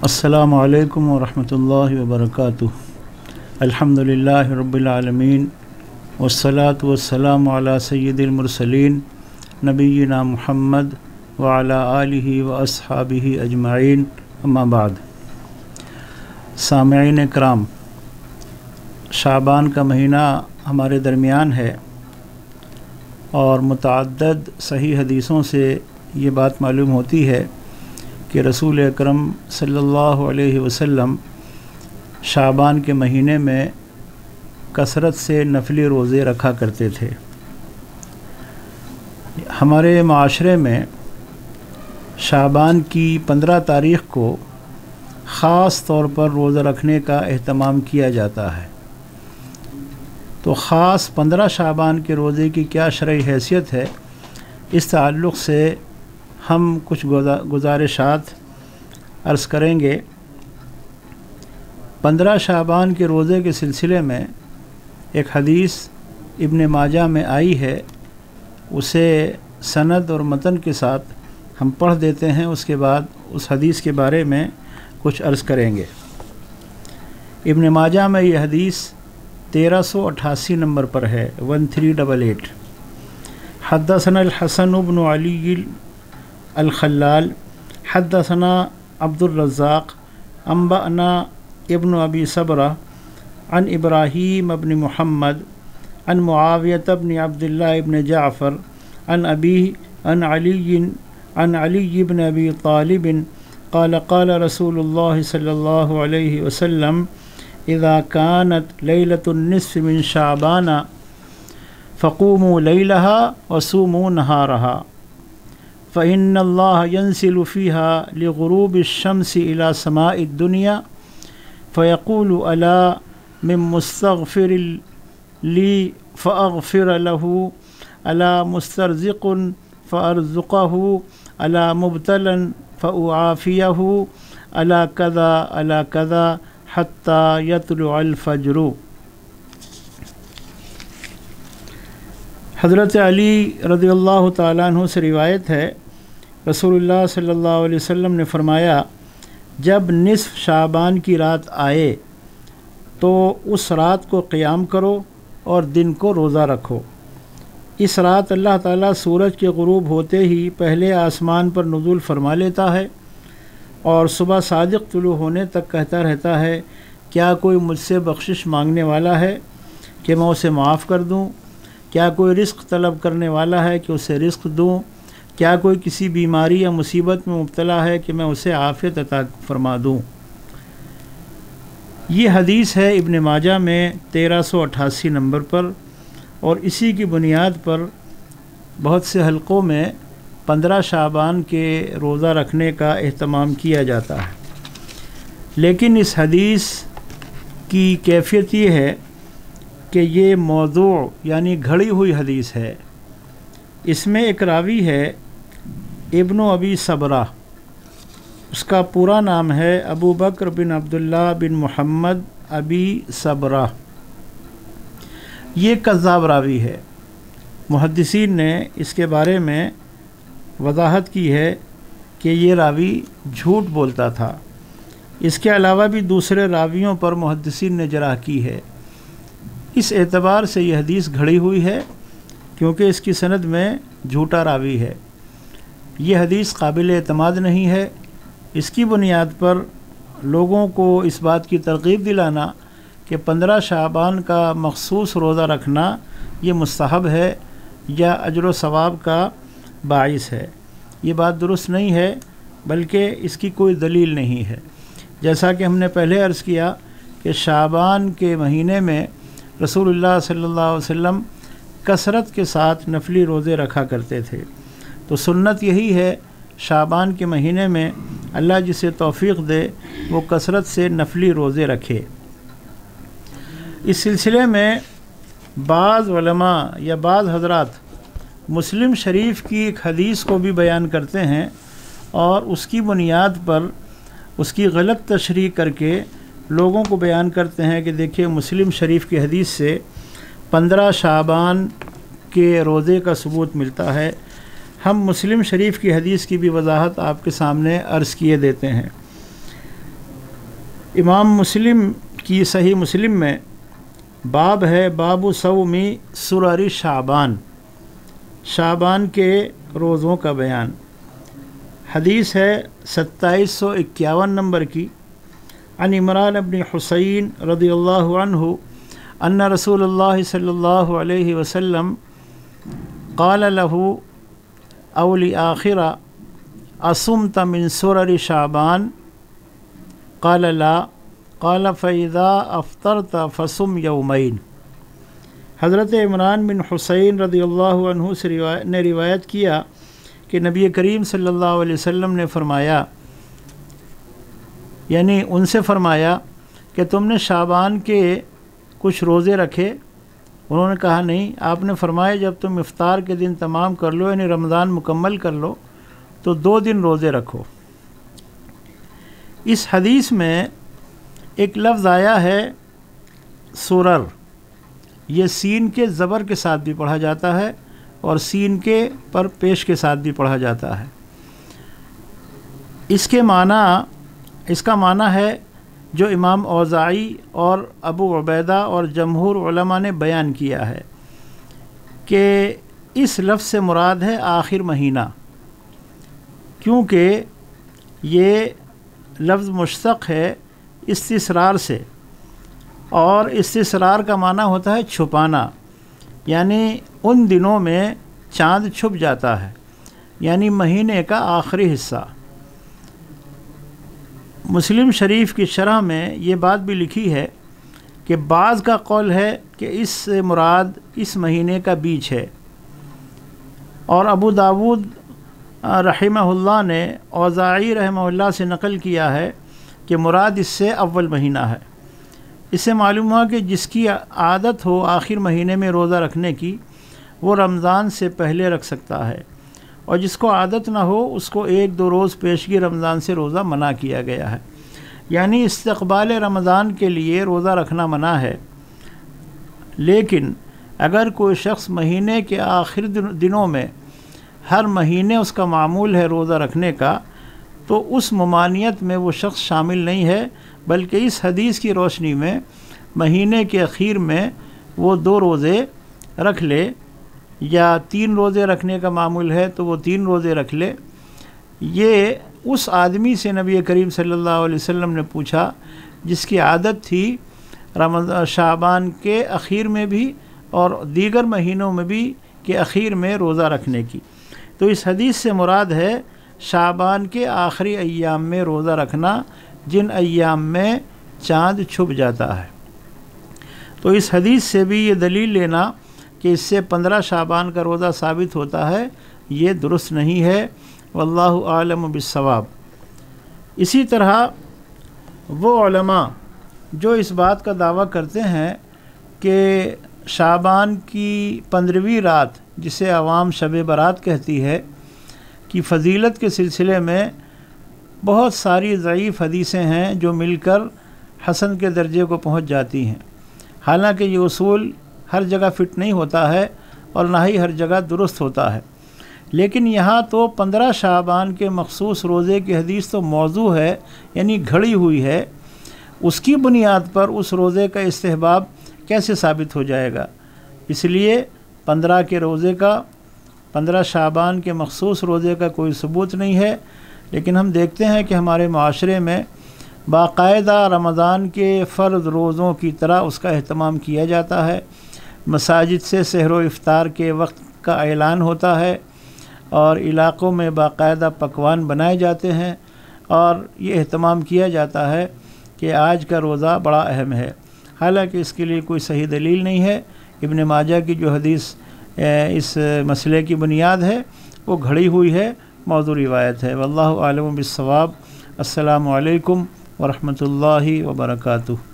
السلام علیکم ورحمۃ اللہ وبرکاتہ۔ الحمدللہ رب العالمین والصلاة والسلام علی سید المرسلین نبینا محمد وعلی آلہ واصحابہ اجمعین، اما بعد۔ سامعین کرام، شعبان کا مہینہ ہمارے درمیان ہے اور متعدد صحیح حدیثوں سے یہ بات معلوم ہوتی ہے کہ رسول اکرم صلی اللہ علیہ وسلم شعبان کے مہینے میں کثرت سے نفلی روزے رکھا کرتے تھے۔ ہمارے معاشرے میں شعبان کی 15 تاریخ کو خاص طور پر روزہ رکھنے کا اہتمام کیا جاتا ہے۔ تو خاص 15 شعبان کے روزے کی کیا شرعی حیثیت ہے، اس تعلق سے ہم کچھ گزارشات عرض کریں گے۔ 15 شعبان کے روزے کے سلسلے میں ایک حدیث ابن ماجہ میں آئی ہے، اسے سند اور متن کے ساتھ ہم پڑھ دیتے ہیں، اس کے بعد اس حدیث کے بارے میں کچھ عرض کریں گے۔ ابن ماجہ میں یہ حدیث 1388 نمبر پر ہے، 1388۔ حدثنا الحسن بن علی الخلال حدثنا عبد الرزاق انبأنا ابن ابی صبرہ عن ابراہیم بن محمد عن معاویہ بن عبداللہ بن جعفر عن ابیہ عن علی بن ابی طالب قال قال رسول اللہ صلی اللہ علیہ وسلم اذا كانت لیلۃ النصف من شعبان فقوموا لیلها وصوموا نہارها فإن الله ينزل فيها لغروب الشمس إلى سماء الدنيا فيقول ألا من مستغفر لي فأغفر له ألا مسترزق فأرزقه ألا مبتلا فأعافيه ألا كذا ألا كذا حتى يطلع الفجر۔ حضرت علی رضی اللہ تعالیٰ عنہ سے روایت ہے، رسول اللہ صلی اللہ علیہ وسلم نے فرمایا، جب نصف شعبان کی رات آئے تو اس رات کو قیام کرو اور دن کو روزہ رکھو۔ اس رات اللہ تعالیٰ سورج کے غروب ہوتے ہی پہلے آسمان پر نزول فرما لیتا ہے اور صبح صادق طلوع ہونے تک کہتا رہتا ہے، کیا کوئی مجھ سے بخشش مانگنے والا ہے کہ میں اسے معاف کر دوں؟ کیا کوئی رزق طلب کرنے والا ہے کہ اسے رزق دوں؟ کیا کوئی کسی بیماری یا مصیبت میں مبتلا ہے کہ میں اسے عافیت عطا فرما دوں؟ یہ حدیث ہے ابن ماجہ میں 1388 نمبر پر، اور اسی کی بنیاد پر بہت سے حلقوں میں 15 شعبان کے روزہ رکھنے کا اہتمام کیا جاتا ہے۔ لیکن اس حدیث کی کیفیت یہ ہے کہ یہ موضوع یعنی گھڑی ہوئی حدیث ہے۔ اس میں ایک راوی ہے ابن ابی صبرہ، اس کا پورا نام ہے ابو بکر بن عبداللہ بن محمد ابی صبرہ۔ یہ کذاب راوی ہے۔ محدثین نے اس کے بارے میں وضاحت کی ہے کہ یہ راوی جھوٹ بولتا تھا۔ اس کے علاوہ بھی دوسرے راویوں پر محدثین نے جرح کی ہے۔ اس اعتبار سے یہ حدیث گھڑی ہوئی ہے کیونکہ اس کی سند میں جھوٹا راوی ہے۔ یہ حدیث قابل اعتماد نہیں ہے۔ اس کی بنیاد پر لوگوں کو اس بات کی ترغیب دلانا کہ 15 شعبان کا مخصوص روزہ رکھنا یہ مستحب ہے یا اجر و ثواب کا باعث ہے، یہ بات درست نہیں ہے، بلکہ اس کی کوئی دلیل نہیں ہے۔ جیسا کہ ہم نے پہلے عرض کیا کہ شعبان کے مہینے میں رسول اللہ صلی اللہ علیہ وسلم کثرت کے ساتھ نفلی روزے رکھا کرتے تھے۔ تو سنت یہی ہے، شعبان کے مہینے میں اللہ جسے توفیق دے وہ کثرت سے نفلی روزے رکھے۔ اس سلسلے میں بعض علماء یا بعض حضرات مسلم شریف کی ایک حدیث کو بھی بیان کرتے ہیں اور اس کی بنیاد پر اس کی غلط تشریح کر کے لوگوں کو بیان کرتے ہیں کہ دیکھیے مسلم شریف کی حدیث سے 15 شعبان کے روزے کا ثبوت ملتا ہے۔ ہم مسلم شریف کی حدیث کی بھی وضاحت آپ کے سامنے عرض کیے دیتے ہیں۔ इमाम मुस्लिम की सही मुस्लिम में बाब है बाबु सौमी सुररी शाबान, शाबान के रोज़ों का बयान। हदीस है 2751 नंबर की। अन इमरान इब्न हुसैन रदियल्लाहु अन्हु अन्ना रसूलुल्लाह सल्लल्लाहु अलैहि वसल्लम क़ाल लहू औली आखिरा असुमत मिन सुररि शाबान क़ाल ला क़ाल फ़इज़ा अफ़्तरत फ़सुम यौमैन। हज़रत इमरान बिन हुसैन रदियल्लाहु अन्हु से रिवायत किया कि नबी करीम सल्लल्लाहु अलैहि वसल्लम ने फरमाया, यानी उनसे फरमाया कि तुमने शाबान के कुछ रोज़े रखे? उन्होंने कहा नहीं। आपने फरमाया जब तुम इफ्तार के दिन तमाम कर लो, यानी रमज़ान मुकम्मल कर लो, तो 2 दिन रोज़े रखो। इस हदीस में एक लफ्ज़ आया है सुरर, ये सीन के ज़बर के साथ भी पढ़ा जाता है और सीन के पर पेश के साथ भी पढ़ा जाता है। इसका माना है जो इमाम औज़ाई और अबू उबैदा और जमहूर उलमा ने बयान किया है कि इस लफ्ज़ से मुराद है आखिर महीना, क्योंकि ये लफ्ज़ मुश्तक़ है इस्तिसरार से, और इस्तिसरार का माना होता है छुपाना, यानी उन दिनों में चाँद छुप जाता है, यानी महीने का आखिरी हिस्सा। मुस्लिम शरीफ की शरह में ये बात भी लिखी है कि बाज़ का कौल है कि इससे मुराद इस महीने का बीच है, और अबू दाऊद रहमहुल्लाह ने औज़ाई रहमहुल्लाह से नकल किया है कि मुराद इससे अव्वल महीना है। इससे मालूम हुआ कि जिसकी आदत हो आखिर महीने में रोज़ा रखने की, वो रमज़ान से पहले रख सकता है, और जिसको आदत ना हो उसको 1-2 रोज़ पेशगी रमज़ान से रोज़ा मना किया गया है। यानी इस्तक़बाल रमज़ान के लिए रोज़ा रखना मना है। लेकिन अगर कोई शख्स महीने के आखिर दिनों में हर महीने उसका मामूल है रोज़ा रखने का, तो उस ममानियत में वो शख्स शामिल नहीं है, बल्कि इस हदीस की रोशनी में महीने के अखीर में वो 2 रोज़े रख ले, या 3 रोज़े रखने का मामूल है तो वो 3 रोज़े रख ले। ये उस आदमी से नबी करीम सल्लल्लाहु अलैहि वसल्लम ने पूछा जिसकी आदत थी शाबान के अखीर में भी और दीगर महीनों में भी के अखीर में रोज़ा रखने की। तो इस हदीस से मुराद है शाबान के आखिरी अय्याम में रोज़ा रखना, जिन अय्याम में चाँद छुप जाता है। तो इस हदीस से भी ये दलील लेना कि इससे 15 शाबान का रोज़ा साबित होता है, ये दुरुस्त नहीं है। वल्लाहु आलम बिस्सवाब। इसी तरह वो उलमा जो इस बात का दावा करते हैं कि शाबान की 15वीं रात, जिसे अवाम शब बारात कहती है, की फ़जीलत के सिलसिले में बहुत सारी ज़ईफ़ हदीसें हैं जो मिलकर हसन के दर्जे को पहुंच जाती हैं। हालांकि ये उसूल हर जगह फ़िट नहीं होता है और ना ही हर जगह दुरुस्त होता है, लेकिन यहाँ तो 15 शाबान के मखसूस रोज़े की हदीस तो मौजू है, यानी घड़ी हुई है। उसकी बुनियाद पर उस रोज़े का इस्तेहबाब कैसे साबित हो जाएगा? इसलिए 15 के रोज़े का, 15 शाबान के मखसूस रोज़े का कोई सबूत नहीं है। लेकिन हम देखते हैं कि हमारे माशरे में बाकायदा रमज़ान के फ़र्द रोज़ों की तरह उसका एहतमाम किया जाता है। मसाजिद से सहर व इफ्तार के वक्त का ऐलान होता है और इलाक़ों में बाकायदा पकवान बनाए जाते हैं, और ये एहतमाम किया जाता है कि आज का रोज़ा बड़ा अहम है। हालांकि इसके लिए कोई सही दलील नहीं है। इब्न माजा की जो हदीस इस मसले की बुनियाद है वो घड़ी हुई है, मौजू रिवायत है। वल्लाहु आलम बिस्सवाब। अस्सलामु अलैकुम व रहमतुल्लाहि व बरकातुहू।